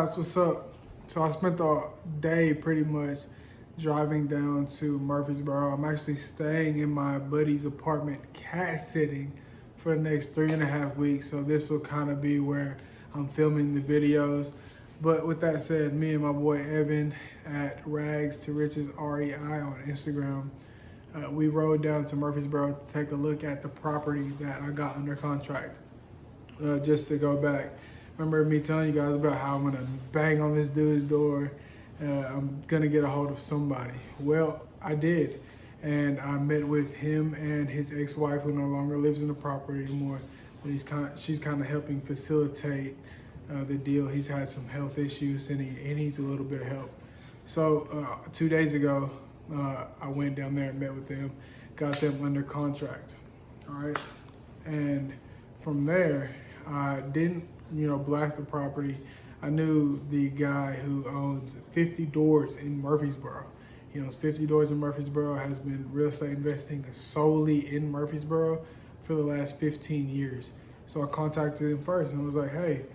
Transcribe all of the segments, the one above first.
guys, what's up? So I spent the day pretty much driving down to Murfreesboro. I'm actually staying in my buddy's apartment, cat sitting for the next 3.5 weeks. So this will kind of be where I'm filming the videos. But with that said, me and my boy Evan at Rags to Riches REI on Instagram, we rode down to Murfreesboro to take a look at the property that I got under contract. Just to go back, remember me telling you guys about how I'm gonna bang on this dude's door. I'm gonna get a hold of somebody. Well, I did, and I met with him and his ex-wife, who no longer lives in the property anymore. But she's kind of helping facilitate the deal. He's had some health issues, and he needs a little bit of help. So 2 days ago, I went down there and met with them, got them under contract. All right, and from there, I didn't, blast the property. I knew the guy who owns 50 doors in Murfreesboro. He owns 50 doors in Murfreesboro, has been real estate investing solely in Murfreesboro for the last 15 years. So I contacted him first and was like, hey,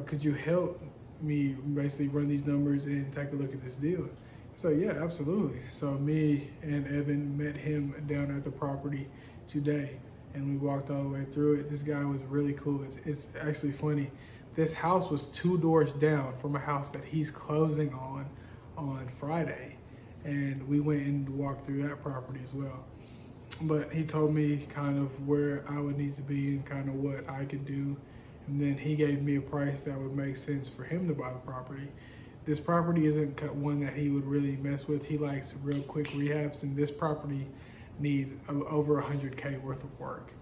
could you help me basically run these numbers and take a look at this deal? So yeah, absolutely. So me and Evan met him down at the property today, and we walked all the way through it. This guy was really cool. It's actually funny. This house was 2 doors down from a house that he's closing on Friday, and we went and walked through that property as well. But he told me kind of where I would need to be and kind of what I could do, and then he gave me a price that would make sense for him to buy the property. This property isn't one that he would really mess with. He likes real quick rehabs, and this property needs over 100K worth of work.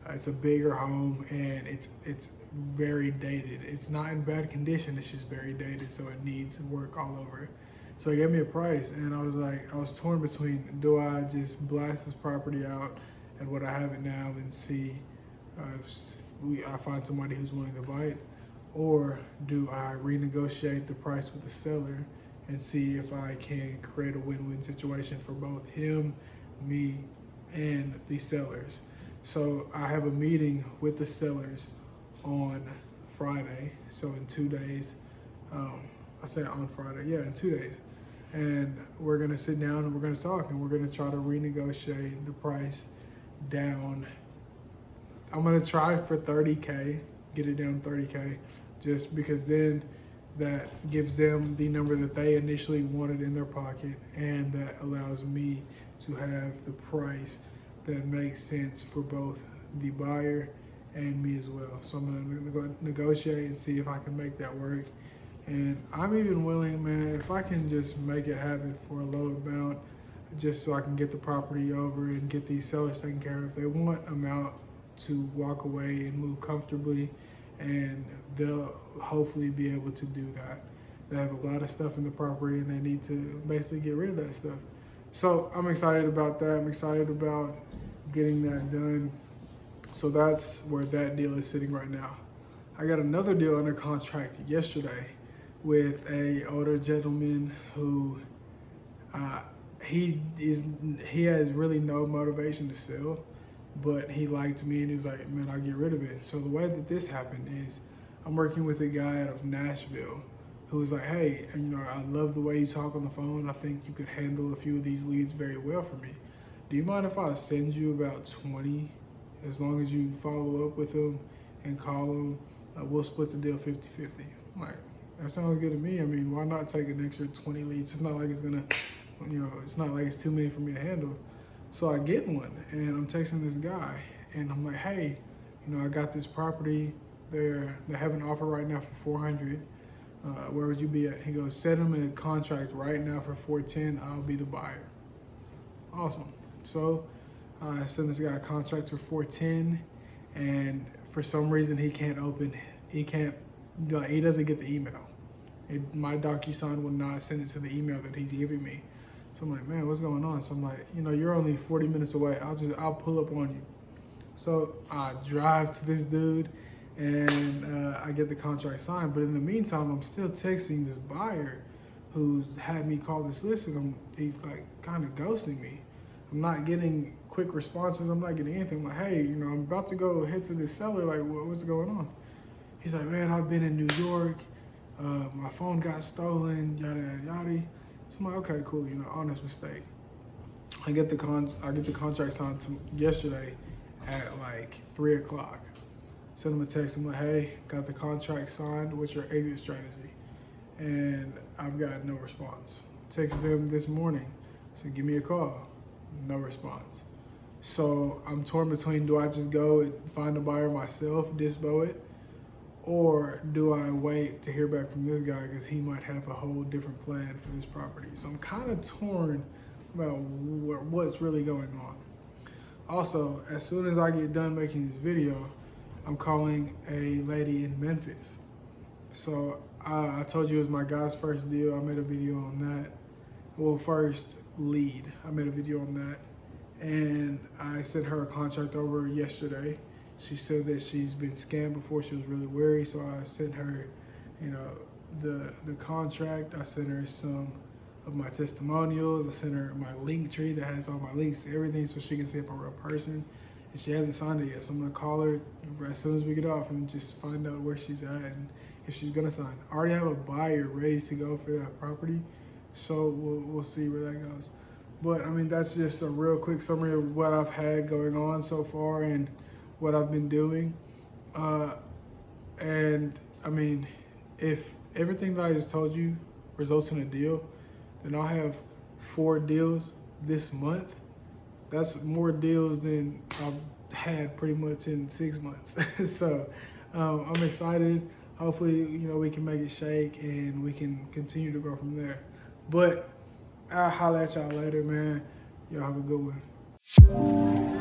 It's a bigger home, and it's very dated. It's not in bad condition, it's just very dated, so it needs work all over it. So he gave me a price, and I was torn between, do I just blast this property out at what I have it now and see if I find somebody who's willing to buy it, or do I renegotiate the price with the seller and see if I can create a win-win situation for both him, me, and the sellers. So I have a meeting with the sellers on Friday. So in 2 days, I say on Friday, yeah, in 2 days. And we're gonna sit down and we're gonna talk, and we're gonna try to renegotiate the price down. I'm gonna try for 30K, get it down 30K, just because then that gives them the number that they initially wanted in their pocket, and that allows me to have the price that makes sense for both the buyer and me as well. So I'm gonna negotiate and see if I can make that work. And I'm even willing, man, if I can just make it happen for a low amount, just so I can get the property over and get these sellers taken care of. If they want amount to walk away and move comfortably, and they'll hopefully be able to do that. They have a lot of stuff in the property, and they need to basically get rid of that stuff. So I'm excited about that. I'm excited about getting that done. So that's where that deal is sitting right now. I got another deal under contract yesterday with a older gentleman who he has really no motivation to sell, but he liked me and he was like, man, I'll get rid of it. So the way that this happened is I'm working with a guy out of Nashville who was like, hey, I love the way you talk on the phone. I think you could handle a few of these leads very well for me. Do you mind if I send you about 20? As long as you follow up with them and call them, we'll split the deal 50-50. I'm like, that sounds good to me. I mean, why not take an extra 20 leads? It's not like it's gonna, it's not like it's too many for me to handle. So I get one, and I'm texting this guy, and I'm like, hey, I got this property. They have an offer right now for 400. Where would you be at? He goes, set them in a contract right now for 410. I'll be the buyer. Awesome. So I send this guy a contract for 410, and for some reason he doesn't get the email. My DocuSign will not send it to the email that he's giving me. So I'm like, man, what's going on? So I'm like, you're only 40 minutes away. I'll pull up on you. So I drive to this dude, and I get the contract signed. But in the meantime, I'm still texting this buyer who's had me call this listing. He's like kind of ghosting me. I'm not getting quick responses. I'm not getting anything. I'm like, hey, I'm about to go head to this seller. Like, what's going on? He's like, man, I've been in New York. My phone got stolen, yada yada yada. So I'm like, okay, cool, honest mistake. I get the contract signed yesterday at like 3 o'clock. Send them a text. I'm like, hey, got the contract signed. What's your exit strategy? And I've got no response. Texted them this morning. Said, give me a call. No response. So I'm torn between, do I just go and find a buyer myself, dispo it, or do I wait to hear back from this guy because he might have a whole different plan for this property? So I'm kind of torn about what's really going on. Also, as soon as I get done making this video, I'm calling a lady in Memphis. So I told you it was my guy's first deal. I made a video on that. Well, first lead. I made a video on that. And I sent her a contract over yesterday. She said that she's been scammed before. She was really worried. So I sent her, the contract. I sent her some of my testimonials. I sent her my link tree that has all my links to everything so she can see if I'm a real person. And she hasn't signed it yet. So I'm gonna call her as soon as we get off and just find out where she's at and if she's gonna sign. I already have a buyer ready to go for that property. So we'll see where that goes. But I mean, that's just a real quick summary of what I've had going on so far and what I've been doing. And I mean, if everything that I just told you results in a deal, then I'll have 4 deals this month. That's more deals than I've had pretty much in 6 months. So I'm excited. Hopefully, we can make it shake and we can continue to grow from there. But I'll holler at y'all later, man. Y'all have a good one.